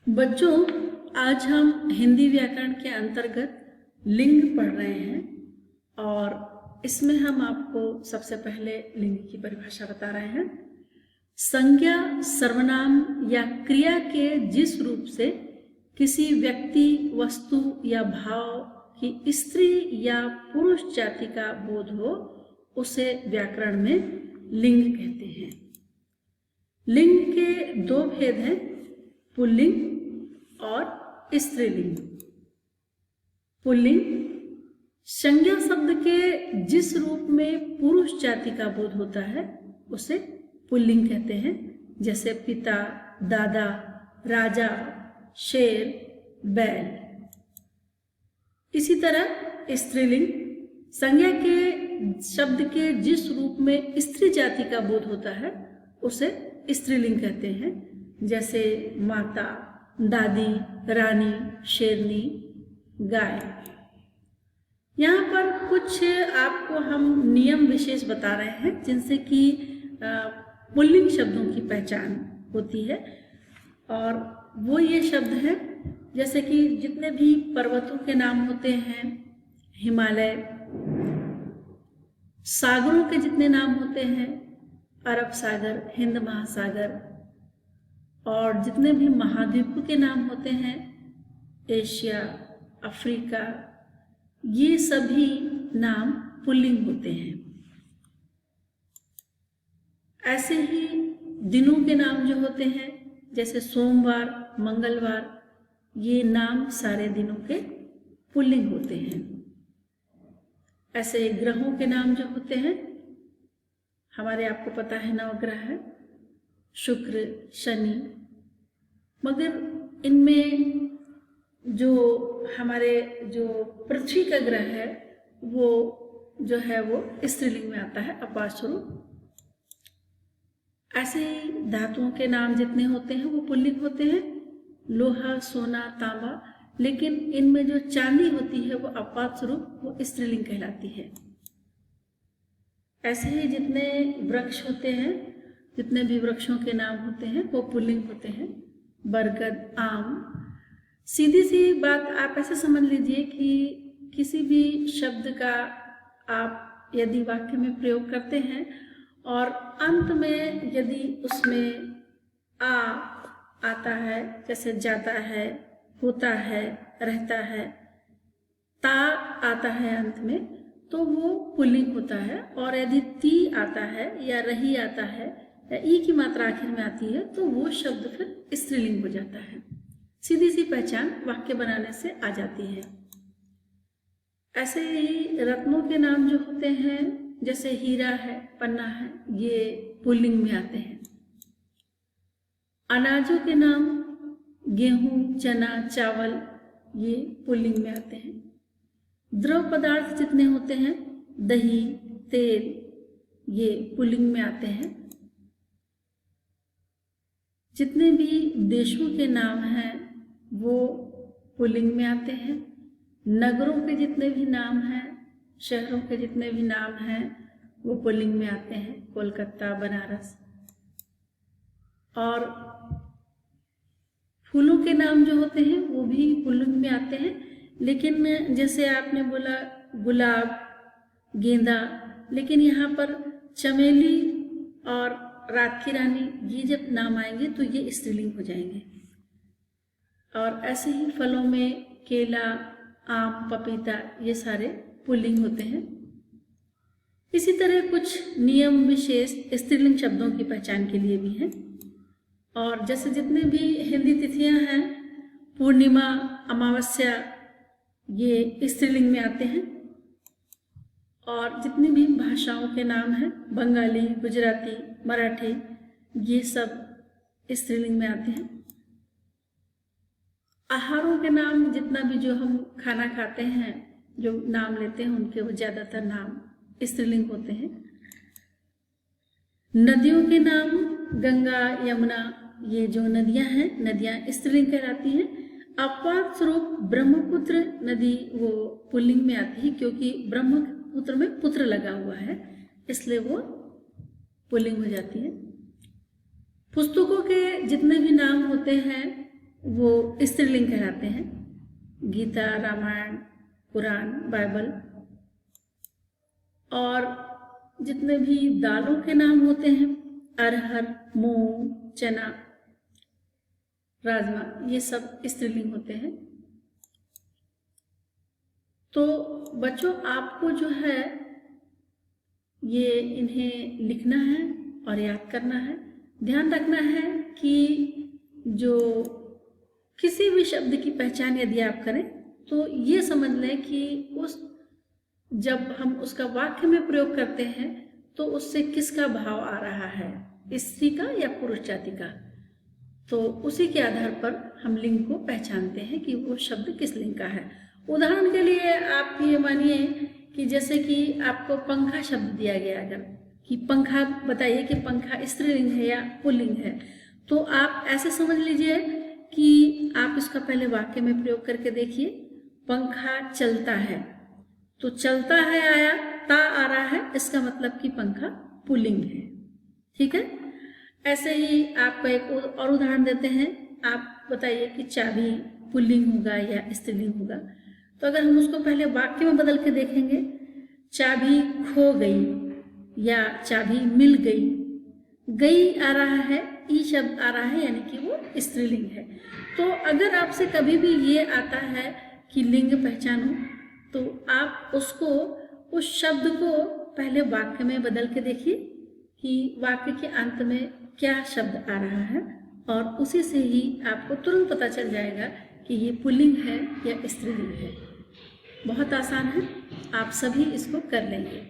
बच्चों, आज हम हिंदी व्याकरण के अंतर्गत लिंग पढ़ रहे हैं और इसमें हम आपको सबसे पहले लिंग की परिभाषा बता रहे हैं। संज्ञा, सर्वनाम या क्रिया के जिस रूप से किसी व्यक्ति, वस्तु या भाव की स्त्री या पुरुष जाति का बोध हो, उसे व्याकरण में लिंग कहते हैं। लिंग के दो भेद हैं, पुल्लिंग और स्त्रीलिंग। पुल्लिंग संज्ञा शब्द के जिस रूप में पुरुष जाति का बोध होता है उसे पुल्लिंग कहते हैं, जैसे पिता, दादा, राजा, शेर, बैल। इसी तरह स्त्रीलिंग संज्ञा के शब्द के जिस रूप में स्त्री जाति का बोध होता है उसे स्त्रीलिंग कहते हैं, जैसे माता, दादी, रानी, शेरनी, गाय। यहाँ पर कुछ आपको हम नियम विशेष बता रहे हैं जिनसे कि पुल्लिंग शब्दों की पहचान होती है, और वो ये शब्द हैं जैसे कि जितने भी पर्वतों के नाम होते हैं, हिमालय, सागरों के जितने नाम होते हैं, अरब सागर, हिंद महासागर, और जितने भी महाद्वीपों के नाम होते हैं, एशिया, अफ्रीका, ये सभी नाम पुल्लिंग होते हैं। ऐसे ही दिनों के नाम जो होते हैं, जैसे सोमवार, मंगलवार, ये नाम सारे दिनों के पुल्लिंग होते हैं। ऐसे ग्रहों के नाम जो होते हैं, हमारे आपको पता है नवग्रह है, शुक्र, शनि, मगर इनमें जो हमारे जो पृथ्वी का ग्रह है वो जो है वो स्त्रीलिंग में आता है, अपाशरु। ऐसे ही धातुओं के नाम जितने होते हैं वो पुल्लिंग होते हैं, लोहा, सोना, तांबा, लेकिन इनमें जो चांदी होती है वो अपाशरु, वो स्त्रीलिंग कहलाती है। ऐसे ही जितने वृक्ष होते हैं, जितने भी वृक्षों के नाम होते हैं वो पुल्लिंग होते हैं, बरगद, आम। सीधी सी बात आप ऐसे समझ लीजिए कि किसी भी शब्द का आप यदि वाक्य में प्रयोग करते हैं और अंत में यदि उसमें आ आता है, जैसे जाता है, होता है, रहता है, ता आता है अंत में, तो वो पुल्लिंग होता है। और यदि ती आता है या रही आता है या ई की मात्रा आखिर में आती है तो वो शब्द फिर स्त्रीलिंग हो जाता है। सीधी सी पहचान वाक्य बनाने से आ जाती है। ऐसे ही रत्नों के नाम जो होते हैं, जैसे हीरा है, पन्ना है, ये पुल्लिंग में आते हैं। अनाजों के नाम गेहूं, चना, चावल, ये पुल्लिंग में आते हैं। द्रव पदार्थ जितने होते हैं, दही, तेल, ये पुल्लिंग में आते हैं। जितने भी देशों के नाम हैं वो पुल्लिंग में आते हैं। नगरों के जितने भी नाम हैं, शहरों के जितने भी नाम हैं वो पुल्लिंग में आते हैं, कोलकाता, बनारस। और फूलों के नाम जो होते हैं वो भी पुल्लिंग में आते हैं, लेकिन जैसे आपने बोला गुलाब, गेंदा, लेकिन यहाँ पर चमेली और रात की रानी, ये जब नाम आएंगे तो ये स्त्रीलिंग हो जाएंगे। और ऐसे ही फलों में केला, आम, पपीता, ये सारे पुल्लिंग होते हैं। इसी तरह कुछ नियम विशेष स्त्रीलिंग शब्दों की पहचान के लिए भी हैं। और जैसे जितने भी हिंदी तिथियां हैं, पूर्णिमा, अमावस्या, ये स्त्रीलिंग में आते हैं। और जितनी भी भाषाओं के नाम हैं, बंगाली, गुजराती, मराठी, ये सब स्त्रीलिंग में आते हैं। आहारों के नाम जितना भी जो हम खाना खाते हैं, जो नाम लेते हैं, उनके वो ज़्यादातर नाम स्त्रीलिंग होते हैं। नदियों के नाम गंगा, यमुना, ये जो नदियां हैं, नदियां स्त्रीलिंग कहलाती हैं। अपवाद स्वरूप ब्रह्मपुत्र नदी वो पुल्लिंग में आती है, क्योंकि ब्रह्मपुत्र में पुत्र लगा हुआ है, इसलिए वो पुल्लिंग हो जाती है। पुस्तकों के जितने भी नाम होते हैं वो स्त्रीलिंग कहलाते हैं। गीता, रामायण, कुरान, बाइबल। और जितने भी दालों के नाम होते हैं, अरहर, मूंग, चना, राजमा, ये सब स्त्रीलिंग होते हैं। तो बच्चों, आपको जो है ये इन्हें लिखना है और याद करना है। ध्यान रखना है कि जो किसी भी शब्द की पहचान यदि आप करें तो ये समझ लें कि जब हम उसका वाक्य में प्रयोग करते हैं तो उससे किसका भाव आ रहा है, स्त्री का या पुरुष जाति का। तो उसी के आधार पर हम लिंग को पहचानते हैं कि वो शब्द किस लिंग का है। उदाहरण के लिए आप ये मानिए कि जैसे कि आपको पंखा शब्द दिया गया, अगर कि पंखा बताइए कि पंखा स्त्रीलिंग है या पुल्लिंग है, तो आप ऐसे समझ लीजिए कि आप इसका पहले वाक्य में प्रयोग करके देखिए। पंखा चलता है, तो चलता है आया, ता आ रहा है, इसका मतलब कि पंखा पुल्लिंग है। ठीक है। ऐसे ही आपको एक और उदाहरण देते हैं। आप बताइए कि चाबी पुल्लिंग होगा या स्त्रीलिंग होगा। तो अगर हम उसको पहले वाक्य में बदल के देखेंगे, चाबी खो गई या चाबी मिल गई, गई आ रहा है, ई शब्द आ रहा है, यानी कि वो स्त्रीलिंग है। तो अगर आपसे कभी भी ये आता है कि लिंग पहचानो, तो आप उसको, उस शब्द को पहले वाक्य में बदल के देखिए कि वाक्य के अंत में क्या शब्द आ रहा है, और उसी से ही आपको तुरंत पता चल जाएगा कि ये पुल्लिंग है या स्त्रीलिंग है। बहुत आसान है, आप सभी इसको कर लेंगे।